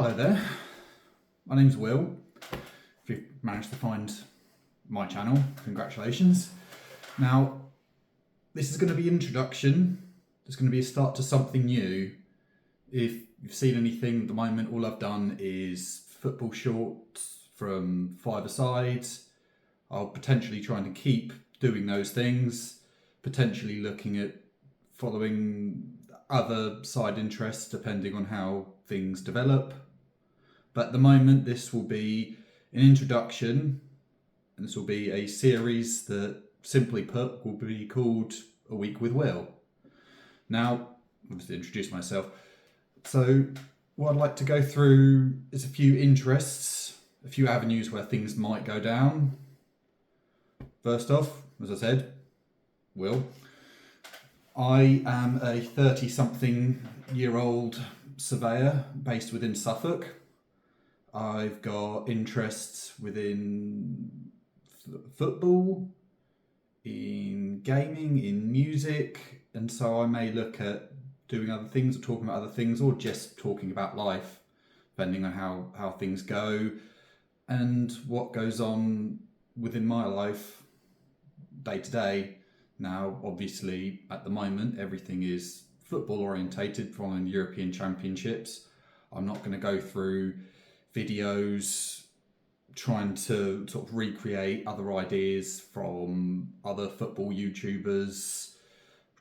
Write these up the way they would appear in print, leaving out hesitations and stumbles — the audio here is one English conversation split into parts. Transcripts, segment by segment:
Hello there, my name's Will. If you've managed to find my channel, congratulations. Now, this is going to be introduction. It's going to be a start to something new. If you've seen anything at the moment, all I've done is football shorts from five-a-side. I'll potentially try and keep doing those things, potentially looking at following other side interests depending on how things develop. But at the moment, this will be an introduction, and this will be a series that, simply put, will be called A Week with Will. Now, I'll just introduce myself. So, what I'd like to go through is a few interests, a few avenues where things might go down. First off, as I said, Will. I am a 30-something-year-old surveyor based within Suffolk. I've got interests within football, in gaming, in music, and so I may look at doing other things or talking about other things or just talking about life, depending on how things go and what goes on within my life day to day. Now, obviously, at the moment, everything is football orientated, following European Championships. I'm not going to go through videos trying to sort of recreate other ideas from other football YouTubers,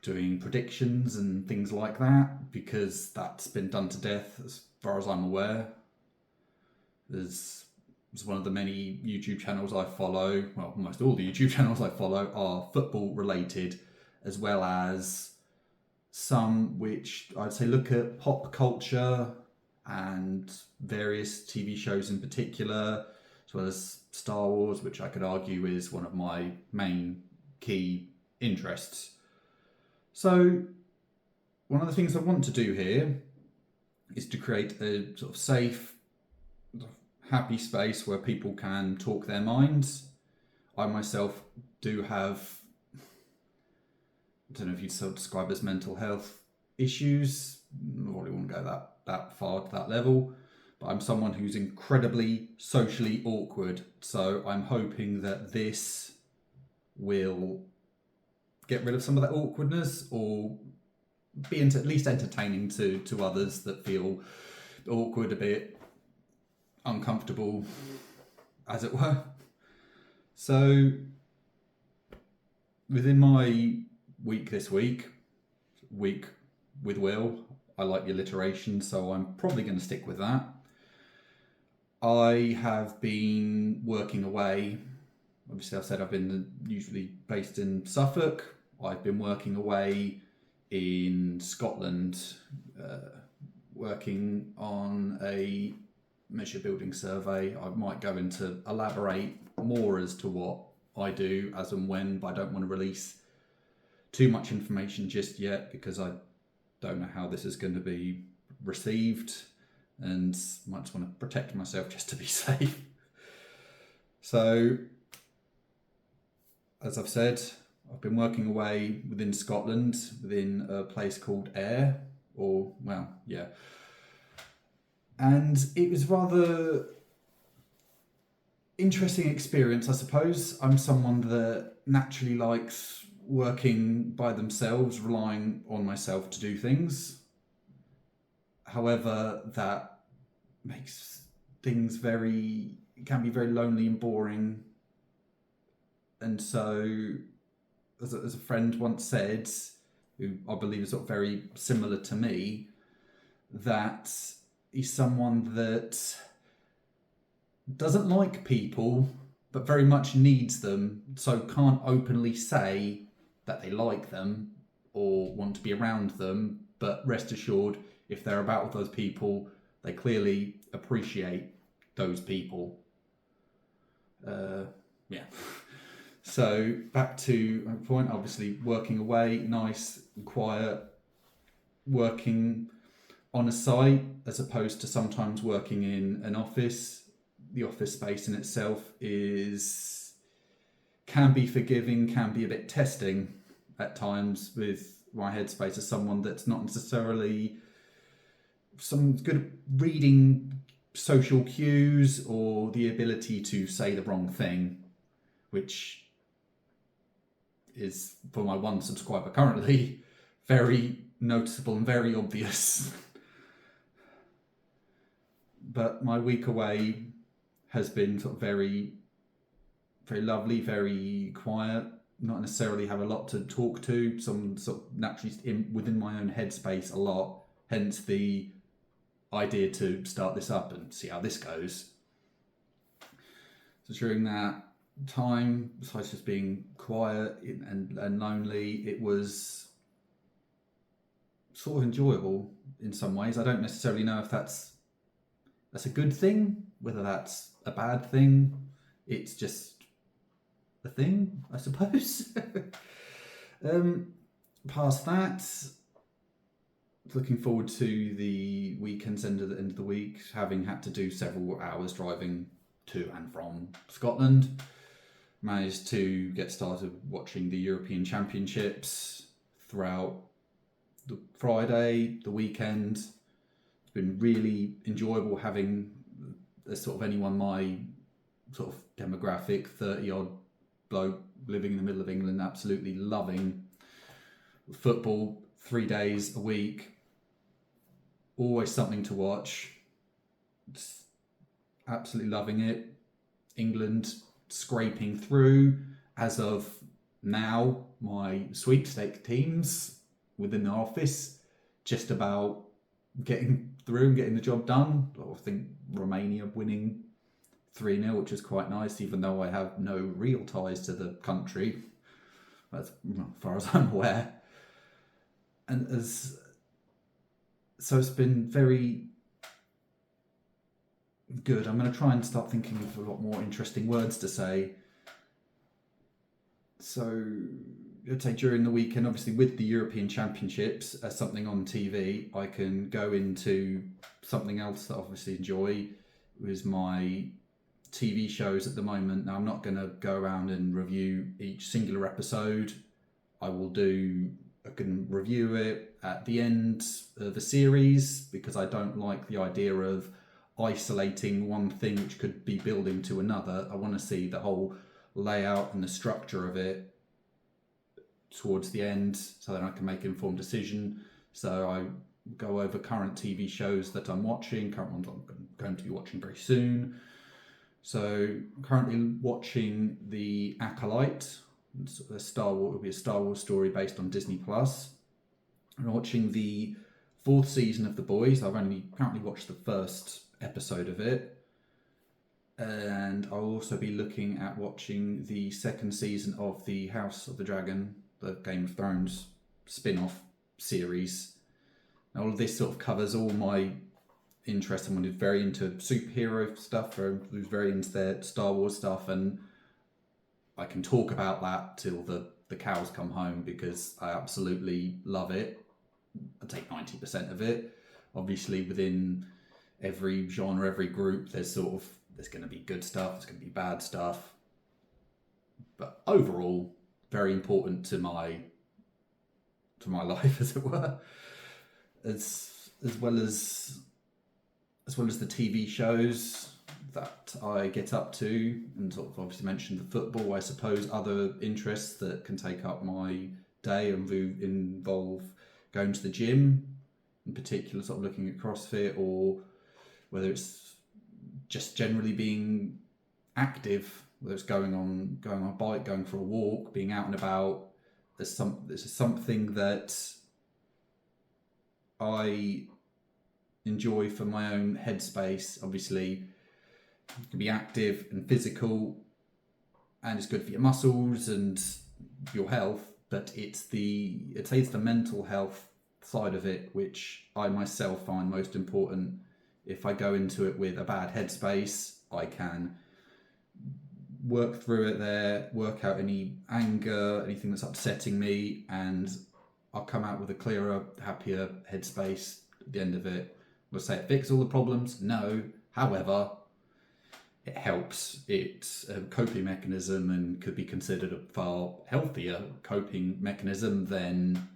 doing predictions and things like that, because that's been done to death as far as I'm aware. It's one of the many YouTube channels I follow, well, almost all the YouTube channels I follow are football related, as well as some which I'd say look at pop culture and various TV shows in particular, as well as Star Wars, which I could argue is one of my main key interests. So one of the things I want to do here is to create a sort of safe, happy space where people can talk their minds. I myself do have, I don't know if you'd sort of describe as mental health issues. I probably wouldn't go that far to that level, but I'm someone who's incredibly socially awkward. So I'm hoping that this will get rid of some of that awkwardness or be at least entertaining to others that feel awkward, a bit uncomfortable, as it were. So within my week this week with Will, I like the alliteration, so I'm probably going to stick with that. I have been working away. Obviously, I've said I've been usually based in Suffolk. I've been working away in Scotland, working on a measure building survey. I might go into elaborate more as to what I do as and when, but I don't want to release too much information just yet because I don't know how this is going to be received and might just want to protect myself just to be safe. So, as I've said, I've been working away within Scotland, within a place called Ayr, and it was rather interesting experience, I suppose. I'm someone that naturally likes working by themselves, relying on myself to do things. However, that makes things can be very lonely and boring. And so, as a friend once said, who I believe is sort of very similar to me, that he's someone that doesn't like people, but very much needs them, so can't openly say that they like them or want to be around them, but rest assured, if they're about with those people, they clearly appreciate those people. So back to my point, obviously working away, nice and quiet, working on a site as opposed to sometimes working in an office. The office space in itself can be forgiving, can be a bit testing at times with my headspace as someone that's not necessarily someone's good at reading social cues or the ability to say the wrong thing, which is, for my one subscriber currently, very noticeable and very obvious. But my week away has been sort of very, very lovely, very quiet. Not necessarily have a lot to talk to. Some sort of naturally within my own headspace a lot. Hence the idea to start this up and see how this goes. So during that time, besides just being quiet and lonely, it was sort of enjoyable in some ways. I don't necessarily know if that's a good thing, whether that's a bad thing. It's just a thing, I suppose. Past that, looking forward to the weekends, end of the week, having had to do several hours driving to and from Scotland. Managed to get started watching the European Championships throughout the Friday, the weekend. It's been really enjoyable having sort of anyone my sort of demographic, 30-odd bloke living in the middle of England, absolutely loving football 3 days a week. Always something to watch. Just absolutely loving it. England scraping through. As of now, my sweepstake teams within the office just about getting through and getting the job done. I think Romania winning 3-0, which is quite nice, even though I have no real ties to the country, as far as I'm aware. And so it's been very good. I'm going to try and start thinking of a lot more interesting words to say. So I'd say during the weekend, obviously with the European Championships as something on TV, I can go into something else that I obviously enjoy. It was my TV shows at the moment. Now I'm not going to go around and review each singular episode. I can review it at the end of the series, because I don't like the idea of isolating one thing which could be building to another. I want to see the whole layout and the structure of it towards the end, so that I can make an informed decision. So I go over current TV shows that I'm watching, current ones I'm going to be watching very soon. So I'm currently watching The Acolyte. It's it'll be a Star Wars story based on Disney Plus. I'm watching the 4th season of The Boys. I've only currently watched the first episode of it. And I'll also be looking at watching the 2nd season of the House of the Dragon, the Game of Thrones spin-off series. And all of this sort of covers all my interests. Someone who's very into superhero stuff, or who's very into their Star Wars stuff, and I can talk about that till the cows come home, because I absolutely love it. I take 90% of it. Obviously, within every genre, every group, there's going to be good stuff, there's going to be bad stuff. But overall, very important to my life, as it were. As well as the TV shows that I get up to, and sort of obviously mentioned the football, I suppose other interests that can take up my day and involve going to the gym, in particular sort of looking at CrossFit, or whether it's just generally being active, whether it's going on a bike, going for a walk, being out and about. This is something that I enjoy for my own headspace. Obviously, you can be active and physical, and it's good for your muscles and your health, but it's the mental health side of it which I myself find most important. If I go into it with a bad headspace, I can work through it there, work out any anger, anything that's upsetting me, and I'll come out with a clearer, happier headspace at the end of it. Will I say it fixes all the problems? No. However, it helps. It's a coping mechanism and could be considered a far healthier coping mechanism than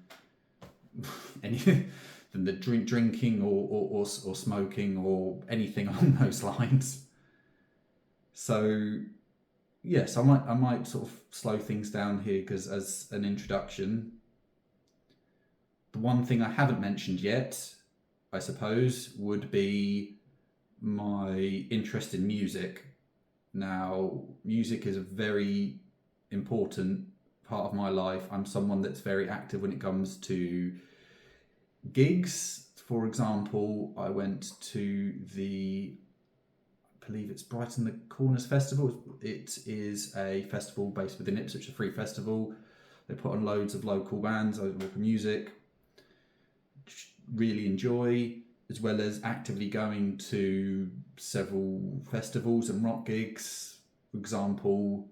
any than the drinking or smoking or anything along those lines. So yes, I might sort of slow things down here because as an introduction, the one thing I haven't mentioned yet, I suppose, would be my interest in music. Now, music is a very important part of my life. I'm someone that's very active when it comes to gigs. For example, I went to I believe it's Brighton the Corners Festival. It is a festival based within Ipswich, a free festival. They put on loads of local bands, local music. Really enjoy, as well as actively going to several festivals and rock gigs. For example,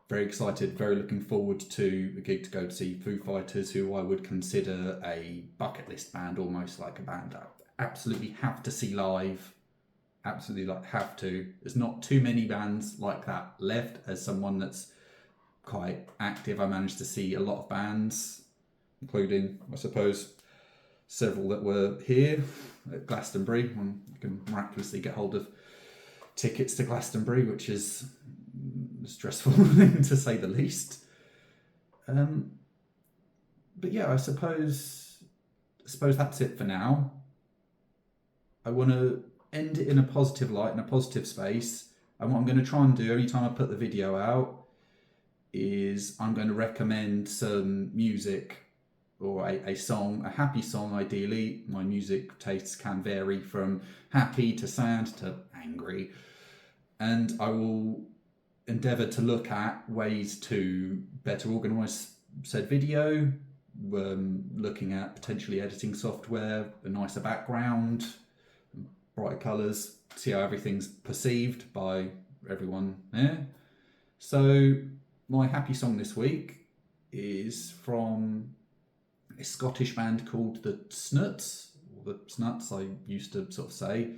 very excited, very looking forward to a gig to go to see Foo Fighters, who I would consider a bucket list band, almost like a band I absolutely have to see live. Absolutely have to. There's not too many bands like that left. As someone that's quite active, I managed to see a lot of bands, including, I suppose, several that were here at Glastonbury. When you can miraculously get hold of tickets to Glastonbury, which is a stressful thing to say the least. But yeah, I suppose that's it for now. I want to end it in a positive light, in a positive space. And what I'm going to try and do every time I put the video out is I'm going to recommend some music or a song, a happy song ideally. My music tastes can vary from happy to sad to angry. And I will endeavour to look at ways to better organise said video, looking at potentially editing software, a nicer background, bright colours, see how everything's perceived by everyone there. So my happy song this week is from a Scottish band called the Snuts, or the Snuts I used to sort of say.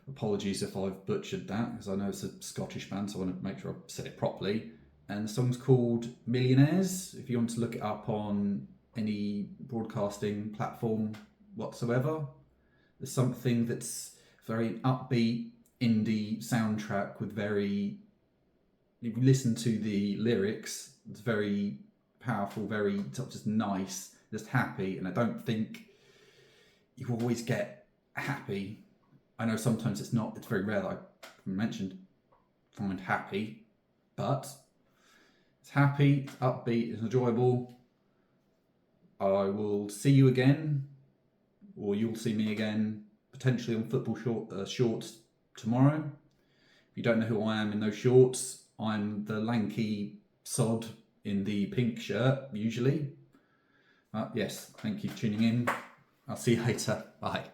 Apologies if I've butchered that, because I know it's a Scottish band, so I want to make sure I said it properly. And the song's called Millionaires. If you want to look it up on any broadcasting platform whatsoever, there's something that's very upbeat indie soundtrack with very, if you listen to the lyrics, it's very powerful, very sort of just nice, just happy. And I don't think you always get happy. I know sometimes it's very rare that I find happy, but it's happy, it's upbeat, it's enjoyable. I will see you again, or you'll see me again, potentially on football shorts tomorrow. If you don't know who I am in those shorts, I'm the lanky sod in the pink shirt, usually. Yes, thank you for tuning in. I'll see you later. Bye.